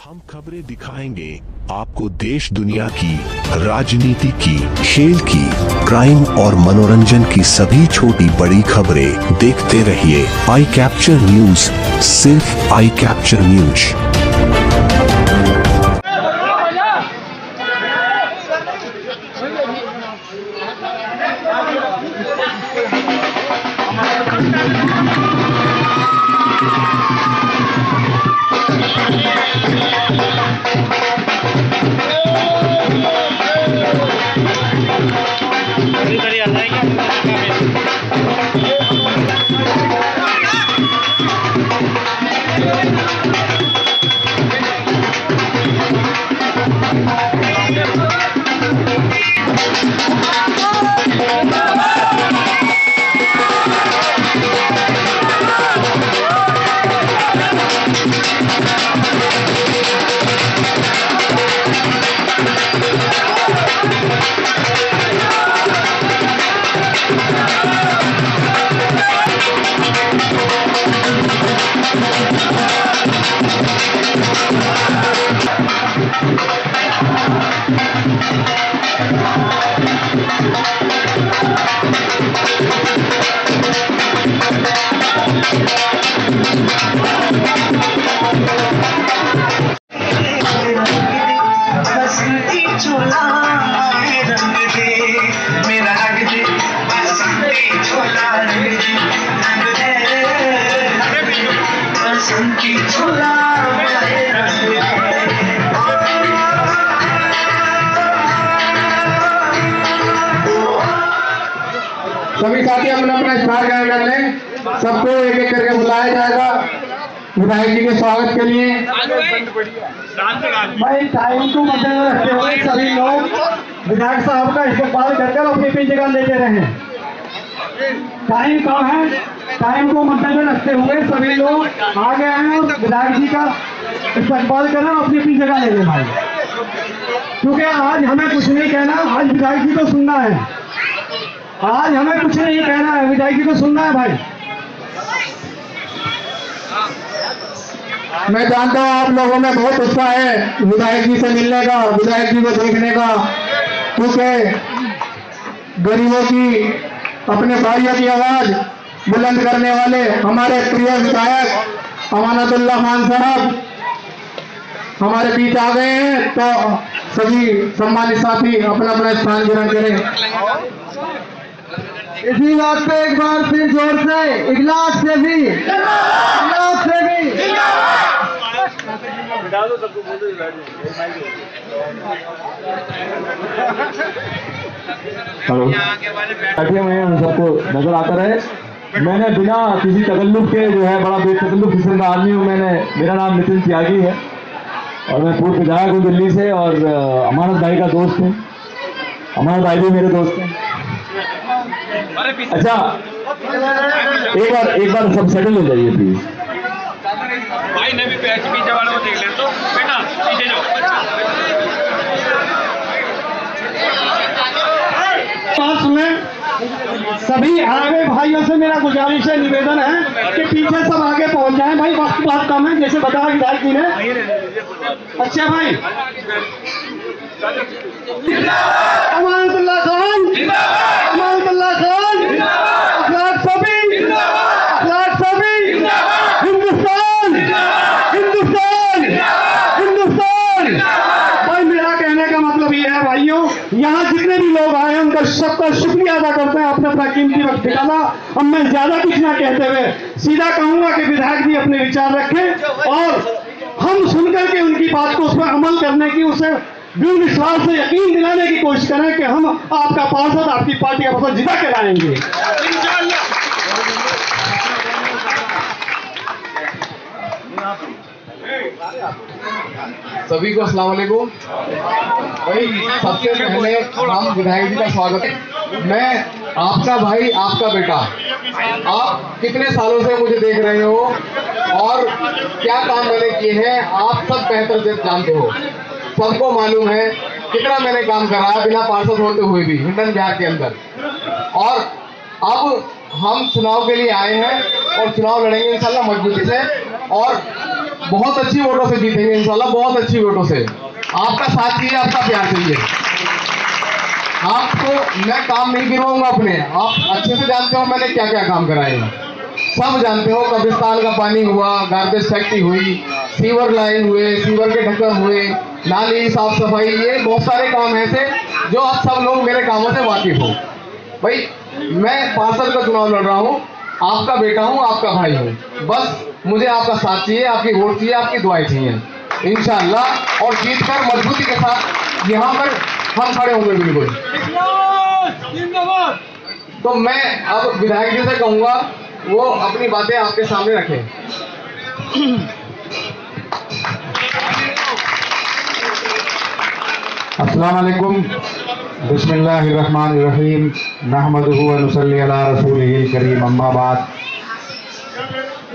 हम खबरें दिखाएंगे आपको देश दुनिया की, राजनीति की, खेल की, क्राइम और मनोरंजन की सभी छोटी बड़ी खबरें। देखते रहिए आई कैप्चर न्यूज, सिर्फ आई कैप्चर न्यूज। सभी साथी अपना अपना स्थान ग्रहण कर लें। सबको एक एक करके बुलाया जाएगा विधायक जी के स्वागत के लिए। भाई टाइम को मद्देनजर रखते हुए सभी लोग विधायक साहब का इस्तेमाल कर अपनी अपनी जगह लेते रहें। टाइम कम है, टाइम को मद्देनजर रखते हुए सभी लोग आगे आए और विधायक जी का इस्तेमाल करना, अपनी अपनी जगह ले लें भाई, क्योंकि आज हमें कुछ नहीं कहना, आज विधायक जी को सुनना है। आज हमें कुछ नहीं कहना है, विधायक जी को सुनना है भाई। मैं जानता हूँ आप लोगों में बहुत उत्साह है विधायक जी से मिलने का, विधायक जी को देखने का, क्योंकि गरीबों की, अपने भाइयों की आवाज बुलंद करने वाले हमारे प्रिय विधायक अमानतुल्लाह खान साहब हमारे बीच आ गए हैं। तो सभी सम्मानित साथी अपना अपना स्थान ग्रहण करें। इसी बात पे एक बार फिर जोर से इखलास से भी हेलो बैठे हुए हैं, सबको नजर आता रहे। मैंने बिना किसी तकल्लुफ के जो है, बड़ा बेतकल्लुफ किस्म का आदमी हूँ। मेरा नाम नितिन त्यागी है और मैं पूर्व विधायक हूँ दिल्ली से और अमानत भाई का दोस्त हूँ। अमानत भाई भी मेरे दोस्त हैं। अच्छा, एक बार सब सेटल हो जाइए प्लीज। भाई ने भी पीछे वालों को देख ले तो बेटा पीछे जाओ। बात सुने, सभी आगे भाइयों से मेरा गुजारिश है, निवेदन है कि पीछे सब आगे पहुंच जाएं भाई, वक्त बहुत कम है, जैसे बताया विधायक जी ने। अच्छा भाई, अमानतुल्लाह खान, अमानतुल्लाह खान, अखलाक सभी, अखलाक सभी, हिंदुस्तान, हिंदुस्तान, हिंदुस्तान। भाई मेरा कहने का मतलब ये है भाइयों, यहाँ जितने भी लोग आए उनका सबका शुक्रिया अदा करते हैं, अपना अपना कीमती वक्त निकाला। अब मैं ज्यादा कुछ ना कहते हुए सीधा कहूंगा कि विधायक जी अपने विचार रखें और हम सुनकर के उनकी बात को उस पर अमल करने की, उसे दृढ़ विश्वास से यकीन दिलाने की कोशिश करें कि हम आपका पार्षद, आपकी पार्टी का पार्षद जिता के लाएंगे इंशाअल्लाह। सभी को अस्सलाम वालेकुम। भाई सबसे पहले हम विधायक जी का स्वागत है। मैं आपका भाई, आपका बेटा, आप कितने सालों से मुझे देख रहे हो और क्या काम मैंने किए हैं आप सब बेहतर से जानते हो। सबको मालूम है कितना मैंने काम करा है बिना पार्षद होते हुए भी हिंडन बिहार के अंदर। और अब हम चुनाव के लिए आए हैं और चुनाव लड़ेंगे इंशाल्लाह मजबूती से। और बहुत अच्छी वोटों से जीतेंगे इंशाल्लाह, बहुत अच्छी वोटों से। आपका साथ चाहिए, आपका प्यार चाहिए। आपको मैं काम नहीं गिरवाऊंगा अपने, आप अच्छे से जानते हो मैंने क्या क्या काम कराए हैं, सब जानते हो। कब्रिस्तान का पानी हुआ, गार्बेज फैक्ट्री हुई, सीवर लाइन हुए, सीवर के ढक्कन हुए, नाली साफ सफाई, ये बहुत सारे काम ऐसे जो आप सब लोग मेरे कामों से वाकिफ हो। भाई मैं पार्षद का चुनाव लड़ रहा हूँ, आपका बेटा हूँ, आपका भाई हूँ, बस मुझे आपका साथ चाहिए, आपकी वोट चाहिए, आपकी दुआएं चाहिए इंशाअल्लाह। और जीत कर मजबूती के साथ यहाँ पर हम खड़े होंगे बिल्कुल। तो मैं अब विधायक जी से कहूँगा वो अपनी बातें आपके सामने रखें। अस्सलाम वालेकुम, बिस्मिल्लाहिर्रहमानिर्रहीम, नहमदुहु व नुसल्ली अला रसूलिहिल करीम, अम्मा बाद।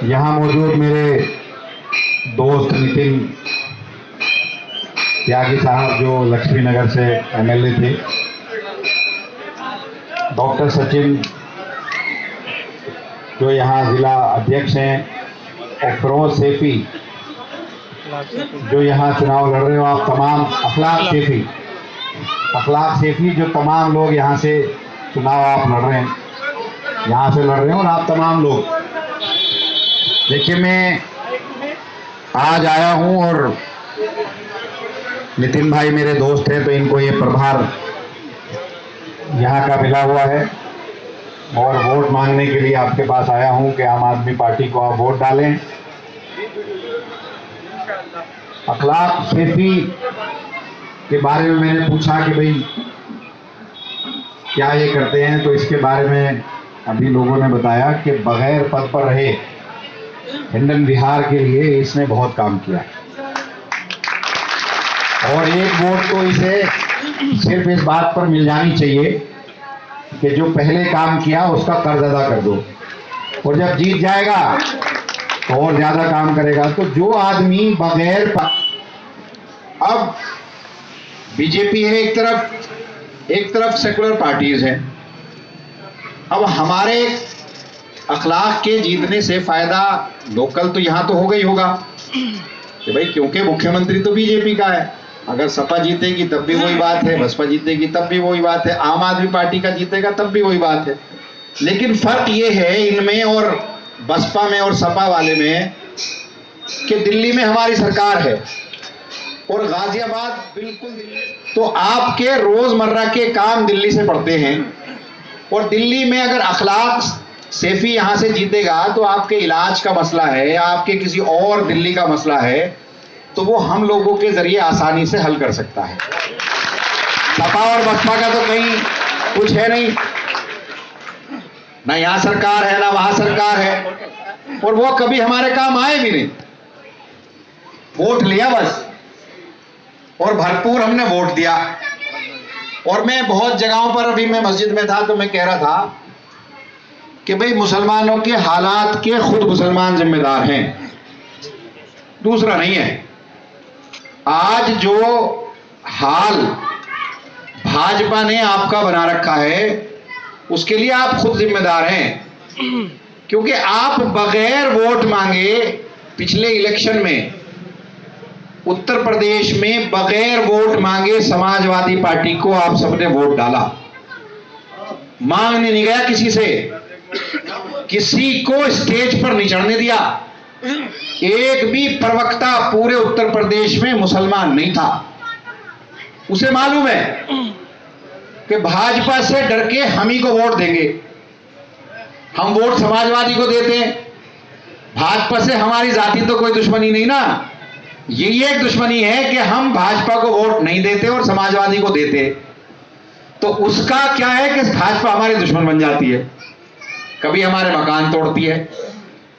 यहाँ मौजूद मेरे दोस्त नितिन त्यागी साहब जो लक्ष्मी नगर से एमएलए थे, डॉक्टर सचिन जो यहाँ जिला अध्यक्ष हैं, और फिरोज सैफी जो यहाँ चुनाव लड़ रहे हो, आप तमाम अखलाक सैफी जो तमाम लोग यहाँ से चुनाव आप लड़ रहे हैं, यहाँ से लड़ रहे हैं, और आप तमाम लोग देखिए, मैं आज आया हूँ और नितिन भाई मेरे दोस्त हैं तो इनको ये प्रभार यहाँ का मिला हुआ है, और वोट मांगने के लिए आपके पास आया हूँ कि आम आदमी पार्टी को आप वोट डालें। अखलाक सैफी के बारे में मैंने पूछा कि भाई क्या ये करते हैं, तो इसके बारे में अभी लोगों ने बताया कि बगैर पद पर रहे हिंडन बिहार के लिए इसने बहुत काम किया, और एक वोट तो इसे सिर्फ इस बात पर मिल जानी चाहिए कि जो पहले काम किया उसका कर्ज अदा कर दो, और जब जीत जाएगा तो और ज्यादा काम करेगा। तो जो आदमी बगैर अब बीजेपी है एक तरफ सेकुलर पार्टीज हैं, अब हमारे अखलाक के जीतने से फायदा लोकल तो यहाँ तो होगा ही होगा कि भाई, क्योंकि मुख्यमंत्री तो बीजेपी का है, अगर सपा जीतेगी तब भी वही बात है, बसपा जीतेगी तब भी वही बात है, आम आदमी पार्टी का जीतेगा तब भी वही बात है। लेकिन फर्क ये है इनमें और बसपा में और सपा वाले में कि दिल्ली में हमारी सरकार है और गाजियाबाद बिल्कुल दिल्ली, तो आपके रोजमर्रा के काम दिल्ली से पड़ते हैं, और दिल्ली में अगर अखलाक सैफी यहाँ से जीतेगा तो आपके इलाज का मसला है, आपके किसी और दिल्ली का मसला है, तो वो हम लोगों के जरिए आसानी से हल कर सकता है। सपा और बसपा का तो कहीं कुछ है नहीं, ना यहाँ सरकार है ना वहां सरकार है, और वो कभी हमारे काम आए भी नहीं। वोट लिया बस, और भरपूर हमने वोट दिया। और मैं बहुत जगहों पर, अभी मैं मस्जिद में था तो मैं कह रहा था कि भाई मुसलमानों के हालात के खुद मुसलमान जिम्मेदार हैं, दूसरा नहीं है। आज जो हाल भाजपा ने आपका बना रखा है उसके लिए आप खुद जिम्मेदार हैं, क्योंकि आप बगैर वोट मांगे पिछले इलेक्शन में उत्तर प्रदेश में बगैर वोट मांगे समाजवादी पार्टी को आप सबने वोट डाला। मांगने नहीं गया किसी से, किसी को स्टेज पर नहीं चढ़ने दिया। एक भी प्रवक्ता पूरे उत्तर प्रदेश में मुसलमान नहीं था। उसे मालूम है कि भाजपा से डर के हम ही को वोट देंगे, हम वोट समाजवादी को देते हैं। भाजपा से हमारी जाति तो कोई दुश्मनी नहीं ना, यही एक दुश्मनी है कि हम भाजपा को वोट नहीं देते और समाजवादी को देते। तो उसका क्या है कि भाजपा हमारे दुश्मन बन जाती है, कभी हमारे मकान तोड़ती है,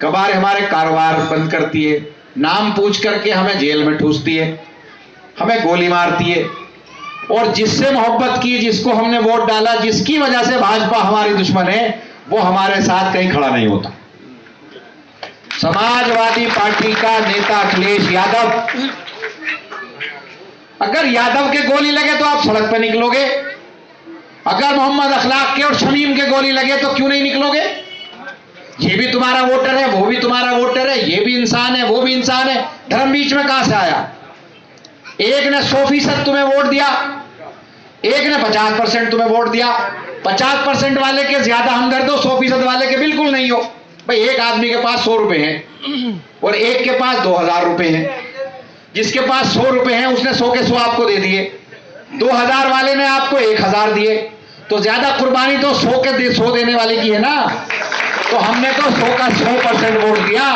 कभी हमारे कारोबार बंद करती है, नाम पूछ करके हमें जेल में ठूसती है, हमें गोली मारती है, और जिससे मोहब्बत की, जिसको हमने वोट डाला, जिसकी वजह से भाजपा हमारी दुश्मन है, वो हमारे साथ कहीं खड़ा नहीं होता। समाजवादी पार्टी का नेता अखिलेश यादव, अगर यादव के गोली लगे तो आप सड़क पर निकलोगे, अगर मोहम्मद अखलाक के और शमीम के गोली लगे तो क्यों नहीं निकलोगे? ये भी तुम्हारा वोटर है, वो भी तुम्हारा वोटर है, ये भी इंसान है, वो भी इंसान है, धर्म बीच में कहां से आया? एक ने 100% तुम्हें वोट दिया, एक ने 50% तुम्हें वोट दिया। 50% वाले के ज्यादा हमदर्द हो, 100% वाले के बिल्कुल नहीं हो। भाई एक आदमी के पास 100 रुपए हैं और एक के पास 2000 रुपए हैं। जिसके पास 100 रुपए हैं उसने 100 के 100 आपको दे दिए, 2000 वाले ने आपको 1000 दिए, तो ज्यादा कुर्बानी तो 100 के 100 देने वाले की है ना। तो हमने तो 100 का 100% वोट दिया,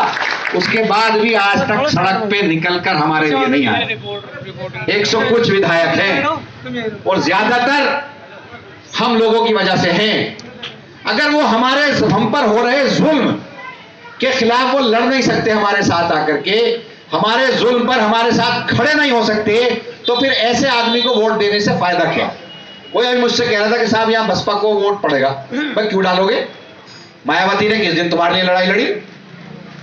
उसके बाद भी आज तक सड़क पे निकलकर हमारे लिए नहीं आए। 100 कुछ विधायक हैं और ज्यादातर हम लोगों की वजह से हैं। अगर वो हम पर हो रहे जुल्म के खिलाफ वो लड़ नहीं सकते हमारे साथ आकर के, हमारे जुल्म पर हमारे साथ खड़े नहीं हो सकते, तो फिर ऐसे आदमी को वोट देने से फायदा क्या? कोई अभी मुझसे कह रहा था कि साहब यहां बसपा को वोट पड़ेगा। भाई क्यों डालोगे? मायावती ने किस दिन तुम्हारे लिए लड़ाई लड़ी?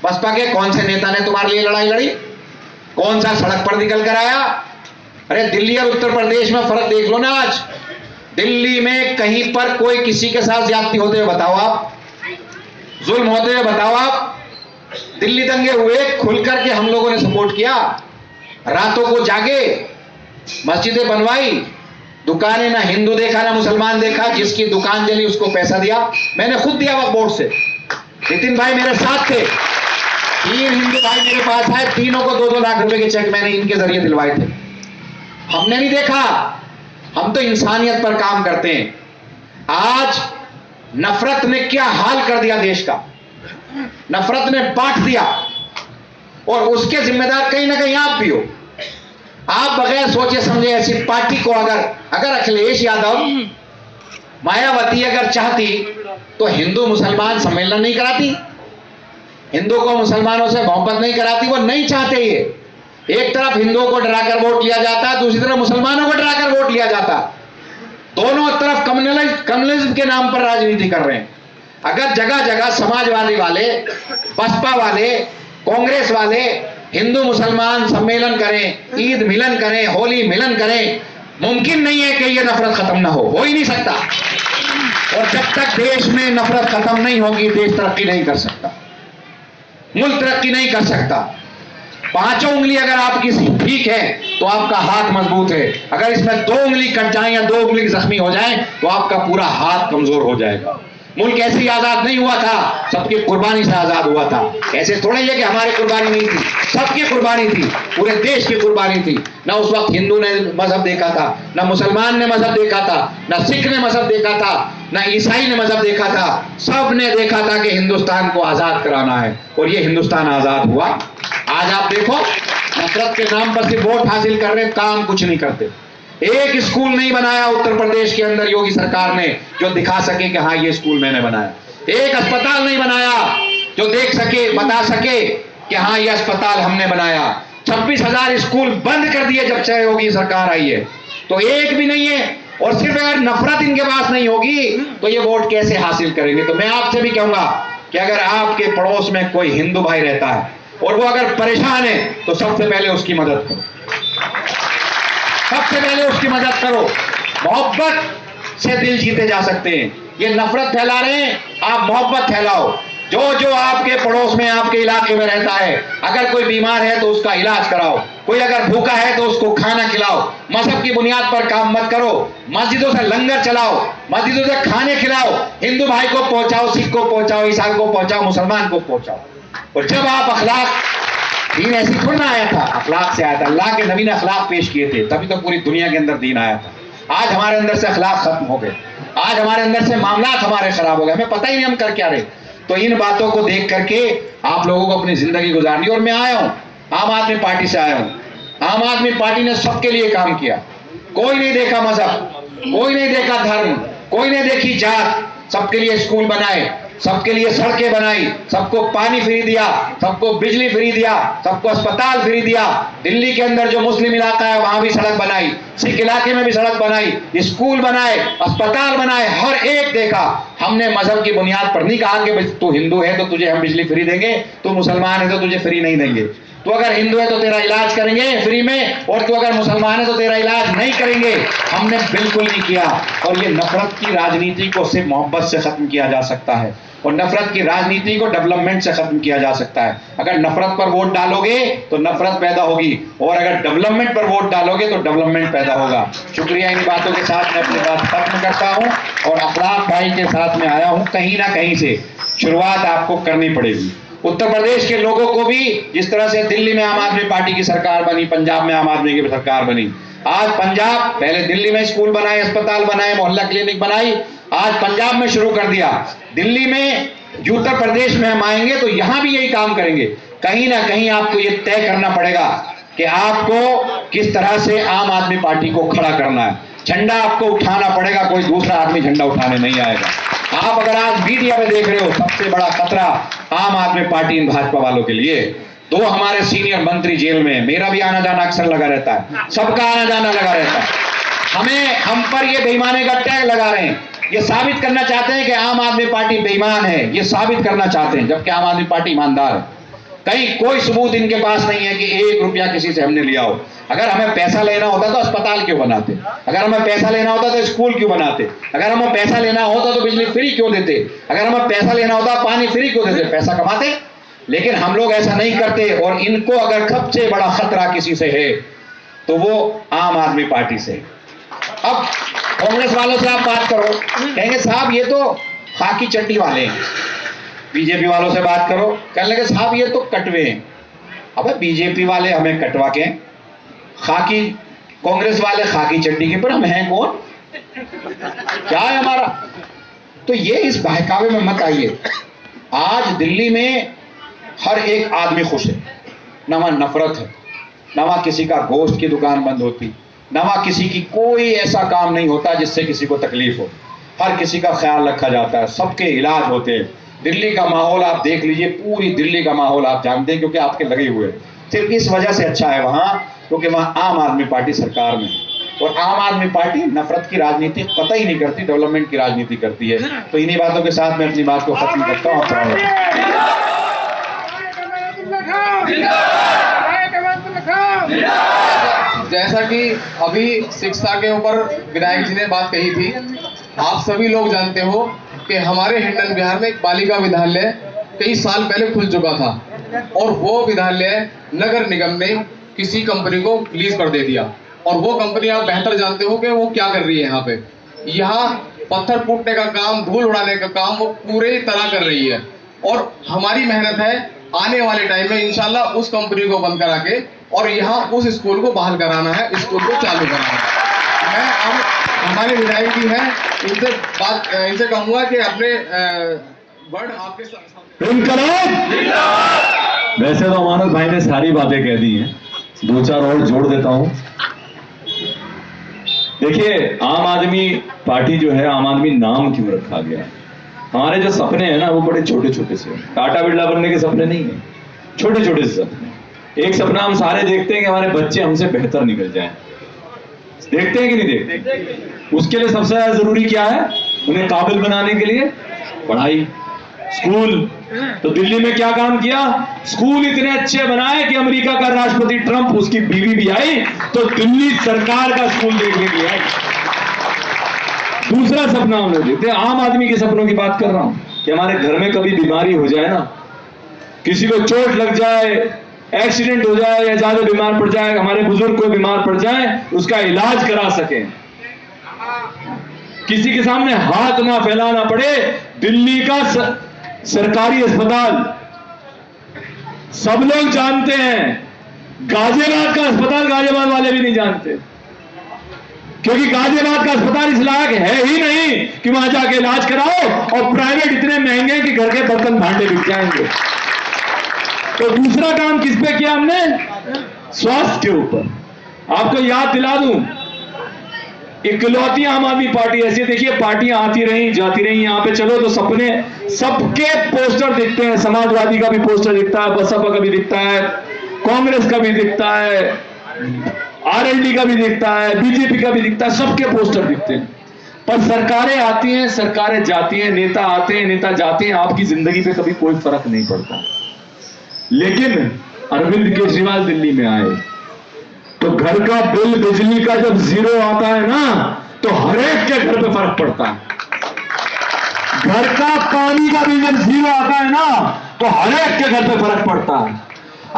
बसपा के कौन से नेता ने तुम्हारे लिए लड़ाई लड़ी? कौन सा सड़क पर निकल कर आया? अरे दिल्ली और उत्तर प्रदेश में फर्क देख लो ना। आज दिल्ली में कहीं पर कोई किसी के साथ ज्यादती होते हुए बताओ आप, जुल्म होते हुए बताओ आप। दिल्ली दंगे हुए, खुल करके हम लोगों ने सपोर्ट किया, रातों को जागे, मस्जिदें बनवाई, दुकानें ना हिंदू देखा ना मुसलमान देखा, जिसकी दुकान जली उसको पैसा दिया। मैंने खुद दिया वक्त बोर्ड से, नितिन भाई मेरे साथ थे, 3 हिंदू भाई मेरे पास आए, तीनों को 2-2 लाख रुपए के चेक मैंने इनके जरिए दिलवाए थे। हमने नहीं देखा, हम तो इंसानियत पर काम करते हैं। आज नफरत ने क्या हाल कर दिया देश का, नफरत ने बांट दिया, और उसके जिम्मेदार कहीं ना कहीं आप भी हो। आप बगैर सोचे समझे ऐसी पार्टी को अगर अखिलेश यादव, मायावती अगर चाहती तो हिंदू मुसलमान सम्मेलन नहीं कराती, हिंदू को मुसलमानों से मोहब्बत नहीं कराती। वो नहीं चाहते ये। एक तरफ हिंदुओं को डराकर वोट लिया जाता, दूसरी तरफ मुसलमानों को डराकर वोट लिया जाता। दोनों तरफ कम्युनिज्म के नाम पर राजनीति कर रहे हैं। अगर जगह जगह समाजवादी वाले, बसपा वाले, कांग्रेस वाले हिंदू मुसलमान सम्मेलन करें, ईद मिलन करें, होली मिलन करें, मुमकिन नहीं है कि यह नफरत खत्म ना हो ही नहीं सकता। और जब तक देश में नफरत खत्म नहीं होगी, देश तरक्की नहीं कर सकता, मुल्क तरक्की नहीं कर सकता। 5 उंगली अगर आपकी ठीक है तो आपका हाथ मजबूत है, अगर इसमें 2 उंगली कट जाए या 2 उंगली जख्मी हो जाए तो आपका पूरा हाथ कमजोर हो जाएगा। मुल्क ऐसे ही आजाद नहीं हुआ था, सबकी कुर्बानी से आजाद हुआ था। ऐसे थोड़ी है कि हमारी कुर्बानी नहीं थी, सबकी कुर्बानी थी, पूरे देश की कुर्बानी थी। ना उस वक्त हिंदू ने मजहब देखा था, ना मुसलमान ने मजहब देखा था, ना सिख ने मजहब देखा था, ना ईसाई ने मजहब देखा था। सब ने देखा था कि हिंदुस्तान को आजाद कराना है, और ये हिंदुस्तान आजाद हुआ। आज आप देखो, नफरत के नाम पर सिर्फ वोट हासिल कर रहे, काम कुछ नहीं करते। एक स्कूल नहीं बनाया उत्तर प्रदेश के अंदर योगी सरकार ने जो दिखा सके कि हाँ ये स्कूल मैंने बनाया। एक अस्पताल नहीं बनाया जो देख सके, बता सके कि हाँ ये अस्पताल हमने बनाया। 26,000 स्कूल बंद कर दिए जब से योगी सरकार आई है, तो एक भी नहीं है। और सिर्फ अगर नफरत इनके पास नहीं होगी तो ये वोट कैसे हासिल करेंगे? तो मैं आपसे भी कहूंगा कि अगर आपके पड़ोस में कोई हिंदू भाई रहता है और वो अगर परेशान है तो सबसे पहले उसकी मदद करो, सबसे पहले उसकी मदद करो। मोहब्बत से दिल जीते जा सकते हैं। ये नफरत फैला रहे हैं, आप मोहब्बत फैलाओ। जो जो आपके पड़ोस में, आपके इलाके में रहता है, अगर कोई बीमार है तो उसका इलाज कराओ, कोई अगर भूखा है तो उसको खाना खिलाओ। मजहब की बुनियाद पर काम मत करो, मस्जिदों से लंगर चलाओ, मस्जिदों से खाने खिलाओ, हिंदू भाई को पहुंचाओ, सिख को पहुंचाओ, ईसाई को पहुंचाओ, मुसलमान को पहुंचाओ। और जब आप अखलाक, दीन ऐसी थोड़ा ना आया था, अखलाक से आया था। अल्लाह के नबी ने अखलाक पेश किए थे, तभी तो पूरी दुनिया के अंदर दीन आया था। आज हमारे अंदर से अखलाक खत्म हो गए, आज हमारे अंदर से मामलात हमारे खराब हो गए, हमें पता ही नहीं हम कर क्या रहे। तो इन बातों को देख करके आप लोगों को अपनी जिंदगी गुजारनी। और मैं आया हूं, आम आदमी पार्टी से आया हूं। आम आदमी पार्टी ने सबके लिए काम किया, कोई नहीं देखा मजहब, कोई नहीं देखा धर्म, कोई नहीं देखी जात। सबके लिए स्कूल बनाए, सबके लिए सड़कें बनाई, सबको पानी फ्री दिया, सबको बिजली फ्री दिया, सबको अस्पताल फ्री दिया। दिल्ली के अंदर जो मुस्लिम इलाका है वहां भी सड़क बनाई, सिख इलाके में भी सड़क बनाई, स्कूल बनाए, अस्पताल बनाए, हर एक देखा। हमने मजहब की बुनियाद पर नहीं कहा कि तू हिंदू है तो तुझे हम बिजली फ्री देंगे, तू मुसलमान है तो तुझे फ्री नहीं देंगे। तू अगर हिंदू है तो तेरा इलाज करेंगे फ्री में, और तू अगर मुसलमान है तो तेरा इलाज नहीं करेंगे। हमने बिल्कुल नहीं किया। और ये नफरत की राजनीति को सिर्फ मोहब्बत से खत्म किया जा सकता है, और नफरत की राजनीति को डेवलपमेंट से खत्म किया जा सकता है। अगर नफरत पर वोट डालोगे तो नफरत पैदा होगी, और अगर डेवलपमेंट पर वोट डालोगे तो डेवलपमेंट पैदा होगा। शुक्रिया। इन बातों के साथ मैं अपनी बात खत्म करता हूं, और अखलाक भाई के साथ में आया हूं। कहीं ना कहीं से शुरुआत आपको करनी पड़ेगी। उत्तर प्रदेश के लोगों को भी, जिस तरह से दिल्ली में आम आदमी पार्टी की सरकार बनी, पंजाब में आम आदमी की सरकार बनी, आज पंजाब, पहले दिल्ली में स्कूल बनाए, अस्पताल बनाए, मोहल्ला क्लिनिक बनाई, आज पंजाब में शुरू कर दिया। दिल्ली में, उत्तर प्रदेश में हम आएंगे तो यहां भी यही काम करेंगे। कहीं ना कहीं आपको ये तय करना पड़ेगा कि आपको किस तरह से आम आदमी पार्टी को खड़ा करना है। झंडा आपको उठाना पड़ेगा, कोई दूसरा आदमी झंडा उठाने नहीं आएगा। आप अगर आज मीडिया में देख रहे हो, सबसे बड़ा खतरा आम आदमी पार्टी इन भाजपा वालों के लिए। 2 हमारे सीनियर मंत्री जेल में, मेरा भी आना जाना अक्सर लगा रहता है, सबका आना जाना लगा रहता है। हम पर ये बेईमानी का टैग लगा रहे हैं, ये साबित करना चाहते हैं कि आम आदमी पार्टी बेईमान है, ये साबित करना चाहते हैं, जबकि आम आदमी पार्टी ईमानदार है। कहीं कोई सबूत इनके पास नहीं है कि 1 रुपया किसी से हमने लिया हो। अगर हमें पैसा लेना होता तो अस्पताल क्यों बनाते, अगर हमें पैसा लेना होता तो स्कूल क्यों बनाते, अगर हमें पैसा लेना होता तो बिजली फ्री क्यों देते, अगर हमें पैसा लेना होता पानी फ्री क्यों देते, पैसा कमाते। लेकिन हम लोग ऐसा नहीं करते। और इनको अगर सबसे बड़ा खतरा किसी से है तो वो आम आदमी पार्टी से। अब कांग्रेस वालों से आप बात करो, कहेंगे साहब ये तो खाकी चड्डी वाले हैं। बीजेपी वालों से बात करो, कहने लगे साहब ये तो कटवे हैं। अबे बीजेपी वाले हमें कटवा के, खाकी कांग्रेस वाले खाकी चड्डी के, पर हम हैं कौन, क्या है हमारा। तो ये इस बहकावे में मत आइए। आज दिल्ली में हर एक आदमी खुश है, ना वहां नफरत है, ना वहां किसी का गोश्त की दुकान बंद होती, ना वहां किसी की कोई ऐसा काम नहीं होता जिससे किसी को तकलीफ हो। हर किसी का ख्याल रखा जाता है, सबके इलाज होते हैं। दिल्ली का माहौल आप देख लीजिए, पूरी दिल्ली का माहौल आप जानते हैं, क्योंकि आपके लगे हुए हैं। सिर्फ इस वजह से अच्छा है वहां, क्योंकि वहां आम आदमी पार्टी सरकार में है। और आम आदमी पार्टी नफरत की राजनीति कतई नहीं करती, डेवलपमेंट की राजनीति करती है। तो इन्हीं बातों के साथ मैं अपनी बात को खत्म करता हूँ। जैसा कि अभी शिक्षा के ऊपर विधायक जी ने बात कही थी, आप सभी लोग जानते हो कि हमारे हिंडन बिहार में एक बालिका विद्यालय कई साल पहले खुल चुका था, और वो विद्यालय नगर निगम ने किसी कंपनी को लीज पर दे दिया। और वो कंपनी आप बेहतर जानते हो कि वो क्या कर रही है। यहाँ पत्थर फूटने का काम, धूल उड़ाने का काम वो पूरे तरह कर रही है। और हमारी मेहनत है आने वाले टाइम में इंशाल्लाह उस कंपनी को बंद करा के और यहाँ उस स्कूल को बहाल कराना है, स्कूल को चालू कराना है। मैं हमारे विधायक जी हैं, इनसे कहूंगा कि अपने वर्ड आपके साथ। वैसे तो अमानत भाई ने सारी बातें कह दी हैं, 2-4 और जोड़ देता हूं। देखिए, आम आदमी पार्टी जो है, आम आदमी नाम क्यों रखा गया है। हमारे जो सपने हैं ना, वो बड़े छोटे छोटे से, टाटा बिरला बनने के सपने नहीं है, छोटे छोटे से सपने। एक सपना हम सारे देखते हैं कि हमारे बच्चे हमसे बेहतर निकल जाएं। देखते हैं कि नहीं देखते? उसके लिए सबसे ज्यादा जरूरी क्या है? उन्हें काबिल बनाने के लिए पढ़ाई, स्कूल। तो दिल्ली में क्या काम किया? स्कूल इतने अच्छे बनाए कि अमेरिका का राष्ट्रपति ट्रंप, उसकी बीवी भी आई तो दिल्ली सरकार का स्कूल देखने की आई। दूसरा सपना हम लोग देखते हैं, आम आदमी के सपनों की बात कर रहा हूं, कि हमारे घर में कभी बीमारी हो जाए ना, किसी को चोट लग जाए, एक्सीडेंट हो जाए या ज्यादा बीमार पड़ जाए, हमारे बुजुर्ग को बीमार पड़ जाए, उसका इलाज करा सके, किसी के सामने हाथ ना फैलाना पड़े। दिल्ली का सरकारी अस्पताल सब लोग जानते हैं, गाजियाबाद का अस्पताल गाजियाबाद वाले भी नहीं जानते, क्योंकि गाजियाबाद का अस्पताल इस लायक है ही नहीं कि वहां जाके इलाज कराओ, और प्राइवेट इतने महंगे कि घर के बर्तन भांडे बिक जाएंगे। तो दूसरा काम किस पे किया हमने? स्वास्थ्य के ऊपर। आपको याद दिला दूं, इकलौती आम आदमी पार्टी ऐसी, देखिए पार्टियां आती रही जाती रही, यहां पे चलो तो सपने, सबके पोस्टर दिखते हैं, समाजवादी का भी पोस्टर दिखता है, बसपा का भी दिखता है, कांग्रेस का भी दिखता है, आरएलडी का भी दिखता है, बीजेपी का भी दिखता है, सबके पोस्टर दिखते हैं। पर सरकारें आती हैं, सरकारें जाती हैं, नेता आते हैं, नेता जाते हैं, आपकी जिंदगी पे कभी कोई फर्क नहीं पड़ता। लेकिन अरविंद केजरीवाल दिल्ली में आए तो घर का बिल बिजली का जब जीरो आता है ना तो हर एक के घर पे फर्क पड़ता है। घर का पानी का बिल जब जीरो आता है ना तो हर एक के घर पे फर्क पड़ता है।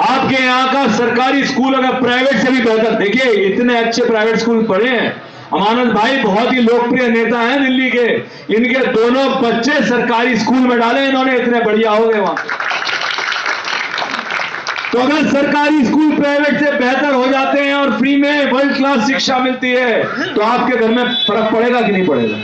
आपके यहाँ का सरकारी स्कूल अगर प्राइवेट से भी बेहतर, देखिए इतने अच्छे प्राइवेट स्कूल पढ़े हैं। अमानत भाई बहुत ही लोकप्रिय नेता हैं दिल्ली के, इनके दोनों बच्चे सरकारी स्कूल में डाले इन्होंने, इतने बढ़िया हो गए वहां। तो अगर सरकारी स्कूल प्राइवेट से बेहतर हो जाते हैं और फ्री में वर्ल्ड क्लास शिक्षा मिलती है तो आपके घर में फर्क पड़ेगा कि नहीं पड़ेगा?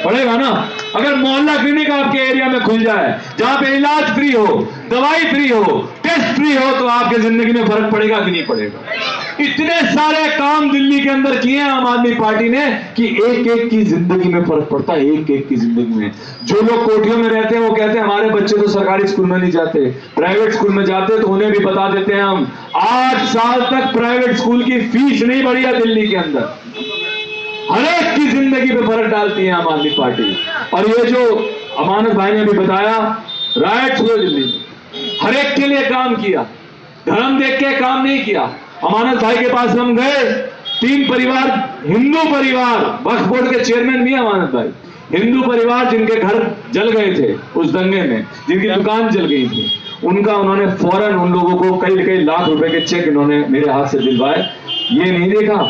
पड़ेगा ना। अगर मोहल्ला क्लिनिक आपके एरिया में खुल जाए जहां पे इलाज फ्री हो, दवाई फ्री हो, टेस्ट फ्री हो तो आपके जिंदगी में फर्क पड़ेगा कि नहीं पड़ेगा? इतने सारे काम दिल्ली के अंदर किए हैं आम आदमी पार्टी ने कि एक एक की जिंदगी में फर्क पड़ता है, एक एक की जिंदगी में। जो लोग कोठियों में रहते हैं वो कहते हैं हमारे बच्चे तो सरकारी स्कूल में नहीं जाते, प्राइवेट स्कूल में जाते, तो उन्हें भी बता देते हैं हम 8 साल तक प्राइवेट स्कूल की फीस नहीं बढ़ी है दिल्ली के अंदर। हर एक की जिंदगी पे फर्क डालती है आम आदमी पार्टी। और ये जो अमानत भाई ने भी बताया, राइट्स हुए दिल्ली में, हर एक के लिए काम किया, धर्म देख के काम नहीं किया। अमानत भाई के पास हम गए, 3 परिवार, हिंदू परिवार, वक्फ बोर्ड के चेयरमैन भी अमानत भाई, हिंदू परिवार जिनके घर जल गए थे उस दंगे में, जिनकी दुकान जल गई थी, उनका उन्होंने फौरन उन लोगों को कई लाख रुपए के चेक इन्होंने मेरे हाथ से दिलवाए। ये नहीं देखा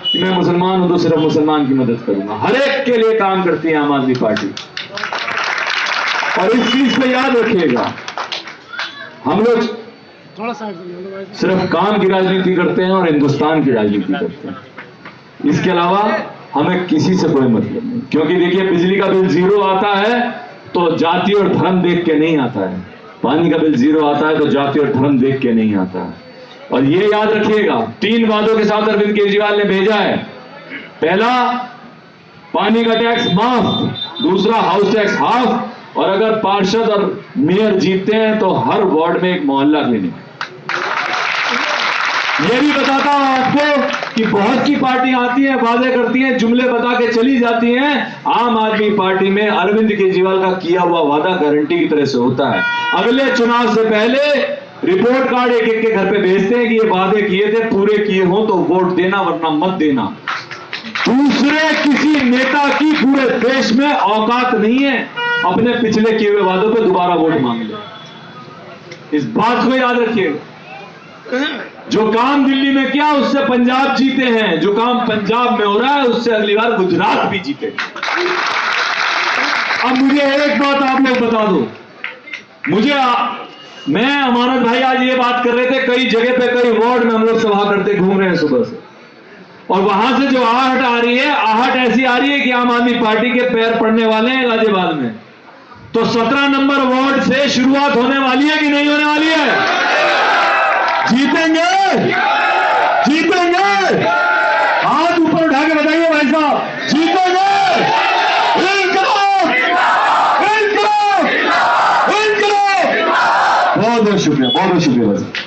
कि मैं मुसलमान हूं तो सिर्फ मुसलमान की मदद करूंगा। हर एक के लिए काम करती है आम आदमी पार्टी। और इस चीज को याद रखिएगा, हम लोग सिर्फ काम की राजनीति करते हैं और हिंदुस्तान की राजनीति करते हैं, इसके अलावा हमें किसी से कोई मतलब नहीं। क्योंकि देखिए बिजली का बिल जीरो आता है तो जाति और धर्म देख के नहीं आता है, पानी का बिल जीरो आता है तो जाति और धर्म देख के नहीं आता है। और ये याद रखिएगा, 3 वादों के साथ अरविंद केजरीवाल ने भेजा है। पहला, पानी का टैक्स माफ, दूसरा हाउस टैक्स हाफ, और अगर पार्षद और मेयर जीतते हैं तो हर वार्ड में एक मोहल्ला क्लिनिक। ये भी बताता हूं आपको कि बहुत सी पार्टियां आती हैं, वादे करती हैं, जुमले बता के चली जाती हैं। आम आदमी पार्टी में अरविंद केजरीवाल का किया हुआ वादा गारंटी की तरह से होता है। अगले चुनाव से पहले रिपोर्ट कार्ड एक एक के घर पे भेजते हैं कि ये वादे किए थे, पूरे किए हो तो वोट देना वरना मत देना। दूसरे किसी नेता की पूरे देश में औकात नहीं है अपने पिछले किए हुए वादों पे दोबारा वोट मांग ले। इस बात को याद रखिएगा। जो काम दिल्ली में किया उससे पंजाब जीते हैं, जो काम पंजाब में हो रहा है उससे अगली बार गुजरात भी जीते। अब मुझे एक बात आप लोग बता दो, मैं अमानत भाई आज ये बात कर रहे थे, कई जगह पे कई वार्ड में हम लोग सभा करते घूम रहे हैं सुबह से, और वहां से जो आहट आ रही है, आहट ऐसी आ रही है कि आम आदमी पार्टी के पैर पड़ने वाले हैं गाजियाबाद में। तो 17 नंबर वार्ड से शुरुआत होने वाली है कि नहीं होने वाली है? जीतेंगे, जीतेंगे, हाथ ऊपर उठा के बताइए भाई साहब, जीतेंगे। बहुत बहुत शुक्रिया, बहुत बहुत शुक्रिया।